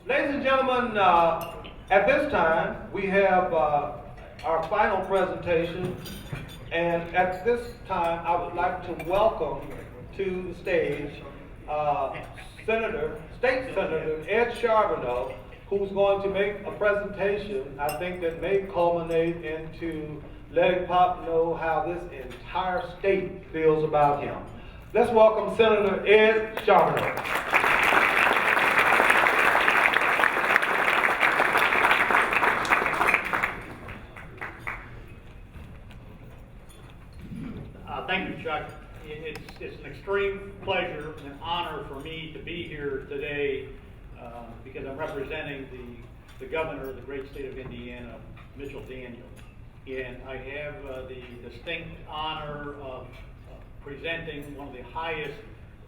Ladies and gentlemen, at this time, we have our final presentation. And at this time, I would like to welcome to the stage State Senator Ed Charbonneau, who's going to make a presentation, I think, that may culminate into letting Pop know how this entire state feels about him. Let's welcome Senator Ed Charbonneau. Thank you, Chuck. It's an extreme pleasure and an honor for me to be here today because I'm representing the governor of the great state of Indiana, Mitchell Daniels. And I have the distinct honor of presenting one of the highest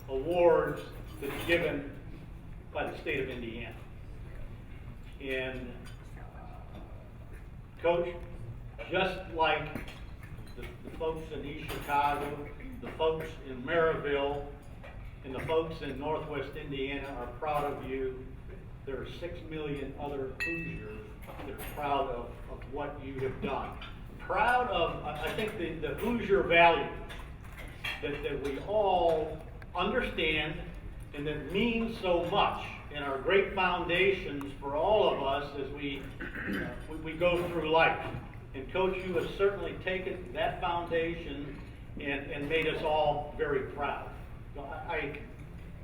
awards that's given by the state of Indiana. And Coach, just like the folks in East Chicago, the folks in Maryville, and the folks in Northwest Indiana are proud of you. There are 6 million other Hoosiers that are proud of what you have done. Proud of, I think, the Hoosier values that we all understand and that mean so much and are great foundations for all of us as we go through life. And Coach, you have certainly taken that foundation and made us all very proud. So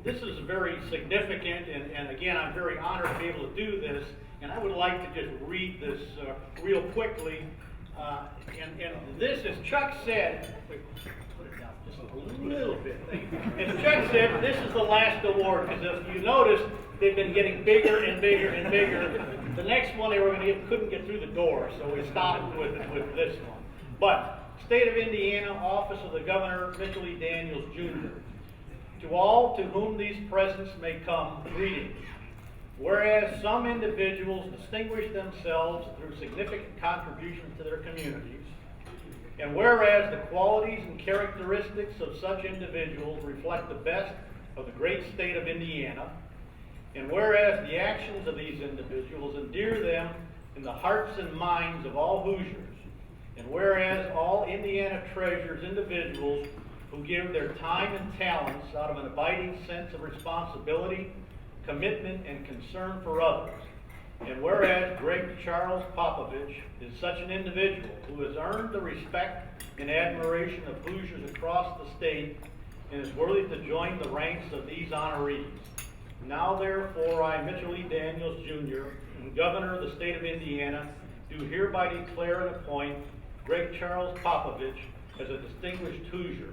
this is very significant, and again, I'm very honored to be able to do this. And I would like to just read this real quickly. And this, as Chuck said, put it down just a little bit. As Chuck said, this is the last award, because if you notice, they've been getting bigger and bigger and bigger. The next one they were going to give couldn't get through the door, so we stopped with this one. But State of Indiana, Office of the Governor, Mitchell E. Daniels, Jr. To all to whom these presents may come, greetings. Whereas some individuals distinguish themselves through significant contributions to their communities, and whereas the qualities and characteristics of such individuals reflect the best of the great state of Indiana, and whereas the actions of these individuals endear them in the hearts and minds of all Hoosiers, and whereas all Indiana treasures individuals who give their time and talents out of an abiding sense of responsibility, commitment, and concern for others, and whereas Gregg Charles Popovich is such an individual who has earned the respect and admiration of Hoosiers across the state and is worthy to join the ranks of these honorees. Now therefore I, Mitchell E. Daniels, Jr., and Governor of the state of Indiana, do hereby declare and appoint Gregg Charles Popovich as a distinguished Hoosier,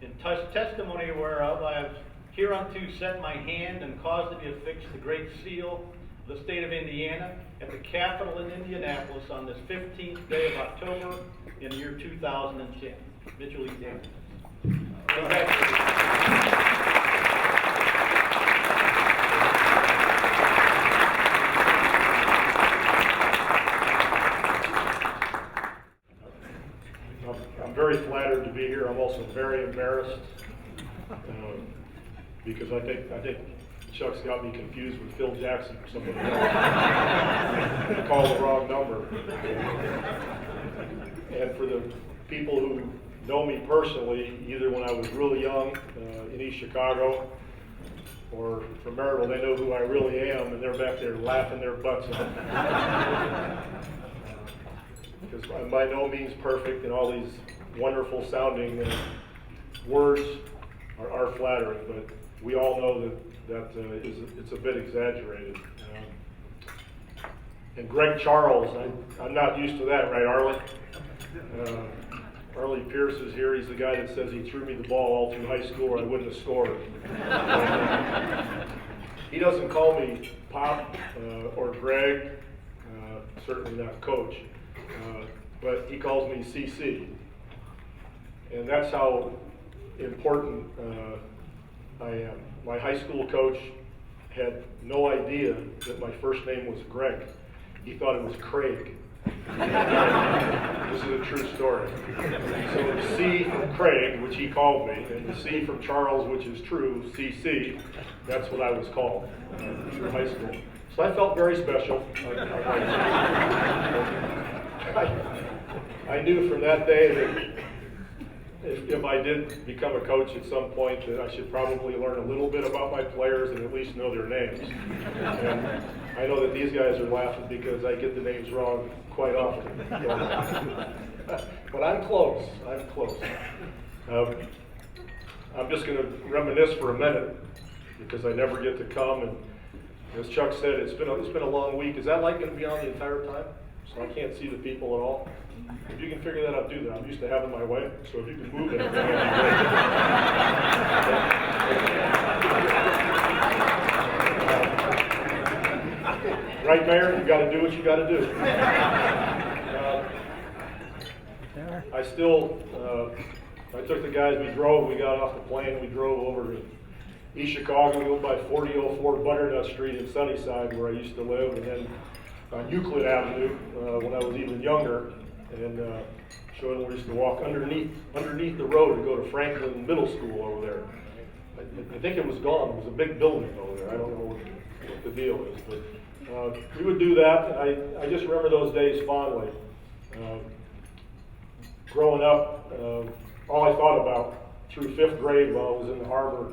in testimony whereof I have hereunto set my hand and caused to be affixed the great seal of the state of Indiana at the Capitol in Indianapolis on this 15th day of October in the year 2010. Mitchell E. Daniels. I'm very flattered to be here. I'm also very embarrassed because I think Chuck's got me confused with Phil Jackson or somebody else. I called the wrong number. And for the people who know me personally, either when I was really young in East Chicago or from Maryville, they know who I really am, and they're back there laughing their butts off. Because I'm by no means perfect, and all these wonderful sounding words are flattering, but we all know that it's a bit exaggerated. And Gregg Charles, I'm not used to that, right, Arlie? Arlie Pierce is here. He's the guy that says he threw me the ball all through high school or I wouldn't have scored. He doesn't call me Pop or Gregg, certainly not Coach, but he calls me CC. And that's how important I am. My high school coach had no idea that my first name was Gregg. He thought it was Craig. This is a true story. So the C from Craig, which he called me, and the C from Charles, which is true, CC, that's what I was called through high school. So I felt very special. I knew from that day that if I did become a coach at some point, that I should probably learn a little bit about my players and at least know their names. And I know that these guys are laughing because I get the names wrong quite often. But I'm close. I'm close. I'm just going to reminisce for a minute because I never get to come. And as Chuck said, it's been a long week. Is that light going to be on the entire time? So I can't see the people at all? If you can figure that out, do that. I'm used to having my way, so if you can move it, that'd be great. Right, Mayor? You got to do what you got to do. I took the guys, we got off the plane, we drove over to East Chicago, we went by 4004 Butternut Street in Sunnyside, where I used to live, and then on Euclid Avenue when I was even younger, and showed them we used to walk underneath the road to go to Franklin Middle School over there. I think it was gone. It was a big building over there. I don't know what the deal is, but we would do that. I just remember those days fondly. Growing up, all I thought about through 5th grade while I was in the harbor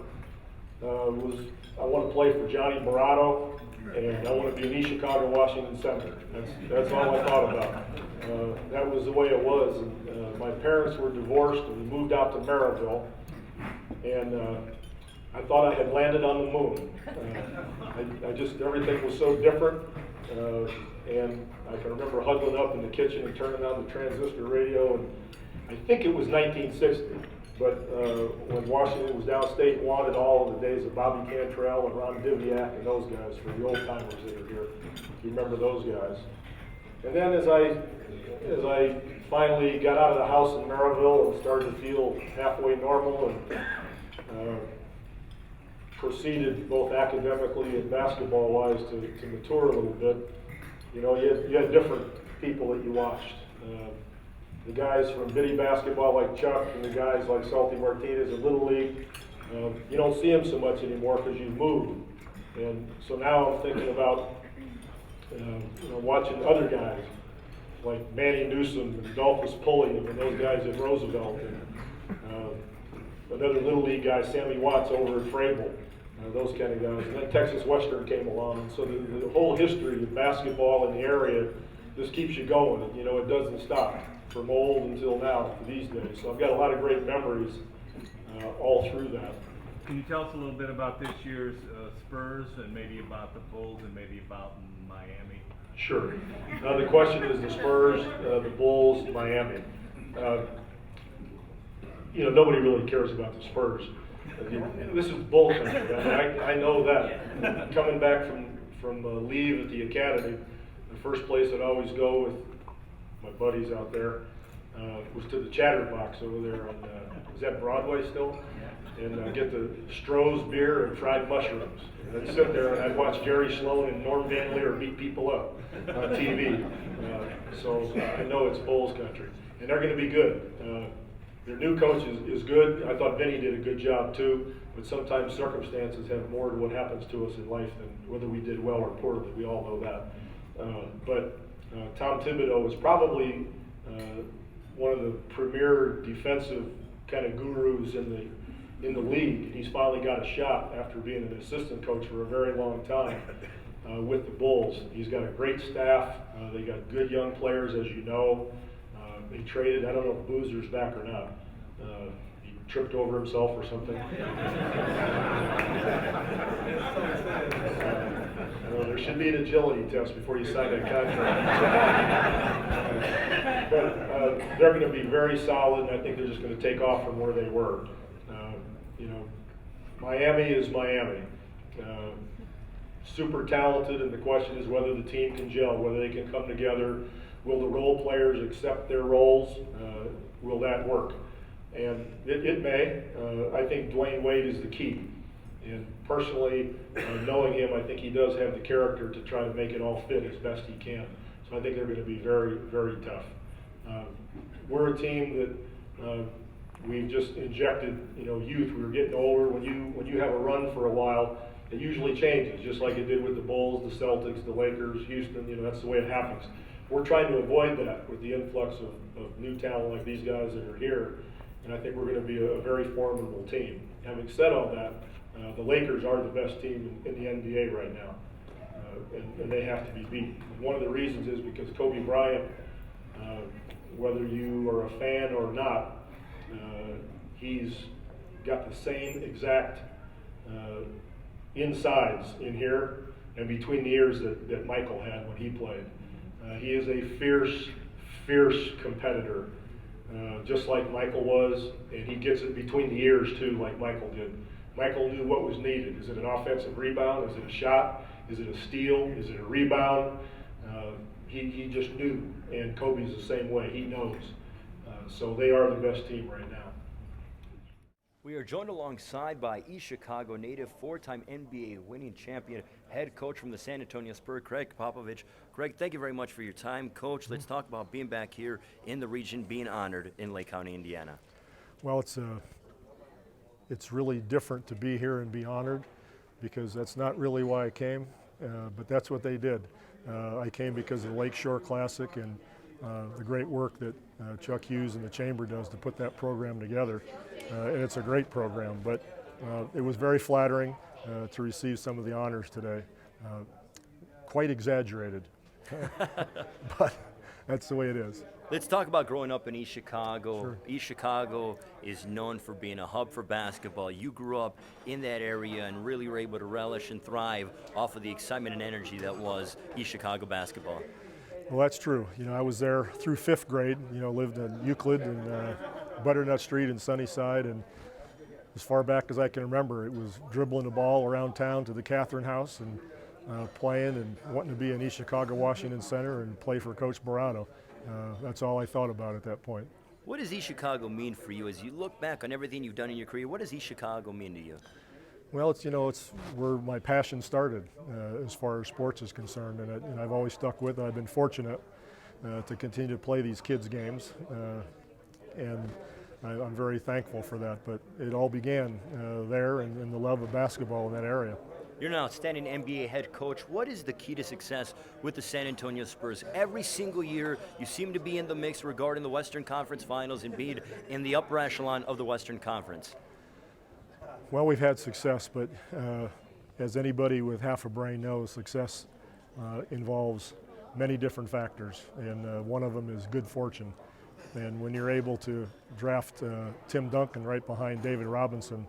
was I want to play for Johnny Morato, and I want to be an East Chicago Washington Center. That's all I thought about. That was the way it was. And, my parents were divorced, and we moved out to Maryville, and I thought I had landed on the moon. Everything was so different, and I can remember huddling up in the kitchen and turning on the transistor radio, and I think it was 1960. But when Washington was downstate, wanted all of the days of Bobby Cantrell and Ron Diviak and those guys, for the old timers that are here. You remember those guys. And then as I finally got out of the house in Maryville and started to feel halfway normal and proceeded both academically and basketball-wise to mature a little bit, you had different people that you watched. The guys from Biddy basketball like Chuck and the guys like Salty Martinez in Little League, you don't see them so much anymore because you've moved. And so now I'm thinking about watching other guys like Manny Newsom and Adolphus Pulliam and those guys at Roosevelt, and another Little League guy, Sammy Watts over at Frable, those kind of guys. And then Texas Western came along, and so the whole history of basketball in the area just keeps you going. It doesn't stop from old until now these days. So I've got a lot of great memories all through that. Can you tell us a little bit about this year's Spurs and maybe about the Bulls and maybe about Miami? Sure. The question is the Spurs, the Bulls, Miami. Nobody really cares about the Spurs. This is Bull country. I know that. Coming back from leave at the academy, the first place I'd always go with my buddies out there was to the Chatterbox over there on, is that Broadway still? And get the Stroh's beer and fried mushrooms. And I'd sit there and I'd watch Jerry Sloan and Norm Van Leer beat people up on TV. So I know it's Bulls country. And they're going to be good. Their new coach is good. I thought Vinny did a good job too. But sometimes circumstances have more to what happens to us in life than whether we did well or poorly. We all know that. But Tom Thibodeau is probably one of the premier defensive kind of gurus in the league. He's finally got a shot after being an assistant coach for a very long time with the Bulls. He's got a great staff. They got good young players, as you know. They traded, I don't know if Boozer's back or not. He tripped over himself or something. There should be an agility test before you sign that contract. But they're going to be very solid, and I think they're just going to take off from where they were. Miami is Miami. Super talented, and the question is whether the team can gel, whether they can come together. Will the role players accept their roles? Will that work? And it may. I think Dwayne Wade is the key. And personally, knowing him, I think he does have the character to try to make it all fit as best he can. So I think they're going to be very, very tough. We're a team that we've just injected, youth. We were getting older. When you have a run for a while, It usually changes, just like it did with the Bulls, the Celtics, the Lakers, Houston, you know, that's the way it happens. We're trying to avoid that with the influx of new talent like these guys that are here, and I think we're going to be a very formidable team. Having said all that, the Lakers are the best team in the NBA right now, and they have to be beat. And one of the reasons is because Kobe Bryant, whether you are a fan or not, he's got the same exact insides in here and between the ears that Michael had when he played. He is a fierce competitor, just like Michael was, and he gets it between the ears too, like Michael did. Michael knew what was needed. Is it an offensive rebound? Is it a shot? Is it a steal? Is it a rebound? He just knew, and Kobe's the same way. He knows. So they are the best team right now. We are joined alongside by East Chicago native, four-time NBA winning champion, head coach from the San Antonio Spurs, Gregg Popovich. Gregg, thank you very much for your time. Coach, let's talk about being back here in the region, being honored in Lake County, Indiana. Well, it's really different to be here and be honored, because that's not really why I came, but that's what they did. I came because of the Lakeshore Classic and the great work that Chuck Hughes and the Chamber does to put that program together. And it's a great program, but it was very flattering to receive some of the honors today. Quite exaggerated, but that's the way it is. Let's talk about growing up in East Chicago. Sure. East Chicago is known for being a hub for basketball. You grew up in that area and really were able to relish and thrive off of the excitement and energy that was East Chicago basketball. Well, that's true. You know, I was there through 5th grade, you know, lived in Euclid and Butternut Street in Sunnyside, and as far back as I can remember, it was dribbling the ball around town to the Catherine House and playing and wanting to be in East Chicago Washington Center and play for Coach Morano. That's all I thought about at that point. What does East Chicago mean for you? As you look back on everything you've done in your career, what does East Chicago mean to you? Well, it's where my passion started as far as sports is concerned, and I've always stuck with it. I've been fortunate to continue to play these kids' games, and I'm very thankful for that. But it all began there and the love of basketball in that area. You're an outstanding NBA head coach. What is the key to success with the San Antonio Spurs? Every single year, you seem to be in the mix regarding the Western Conference Finals and be in the upper echelon of the Western Conference. Well, we've had success, but as anybody with half a brain knows, success involves many different factors, and one of them is good fortune. And when you're able to draft Tim Duncan right behind David Robinson,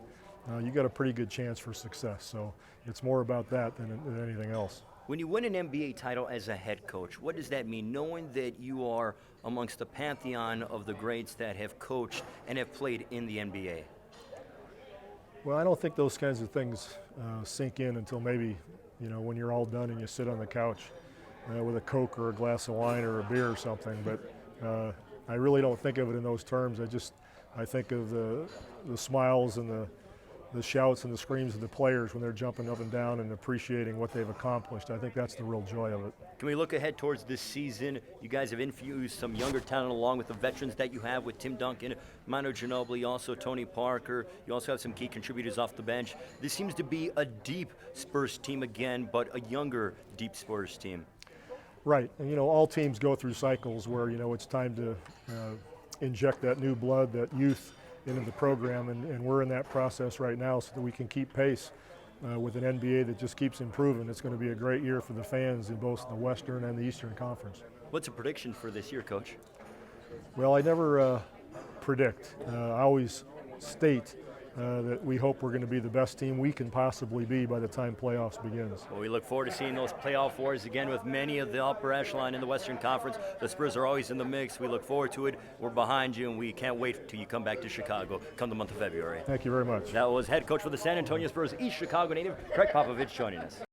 you got a pretty good chance for success. So it's more about that than anything else. When you win an NBA title as a head coach, what does that mean, knowing that you are amongst the pantheon of the greats that have coached and have played in the NBA? Well, I don't think those kinds of things sink in until maybe, when you're all done and you sit on the couch with a Coke or a glass of wine or a beer or something. But I really don't think of it in those terms. I think of the smiles and the shouts and the screams of the players when they're jumping up and down and appreciating what they've accomplished. I think that's the real joy of it. Can we look ahead towards this season? You guys have infused some younger talent along with the veterans that you have with Tim Duncan, Manu Ginobili, also Tony Parker. You also have some key contributors off the bench. This seems to be a deep Spurs team again, but a younger, deep Spurs team. Right, and all teams go through cycles where it's time to inject that new blood, that youth into the program, and we're in that process right now so that we can keep pace with an NBA that just keeps improving. It's going to be a great year for the fans in both the Western and the Eastern Conference. What's a prediction for this year, Coach? Well, I never predict. I always state that we hope we're going to be the best team we can possibly be by the time playoffs begins. Well, we look forward to seeing those playoff wars again with many of the upper echelon in the Western Conference. The Spurs are always in the mix. We look forward to it. We're behind you, and we can't wait till you come back to Chicago come the month of February. Thank you very much. That was head coach for the San Antonio Spurs, East Chicago native, Gregg Popovich, joining us.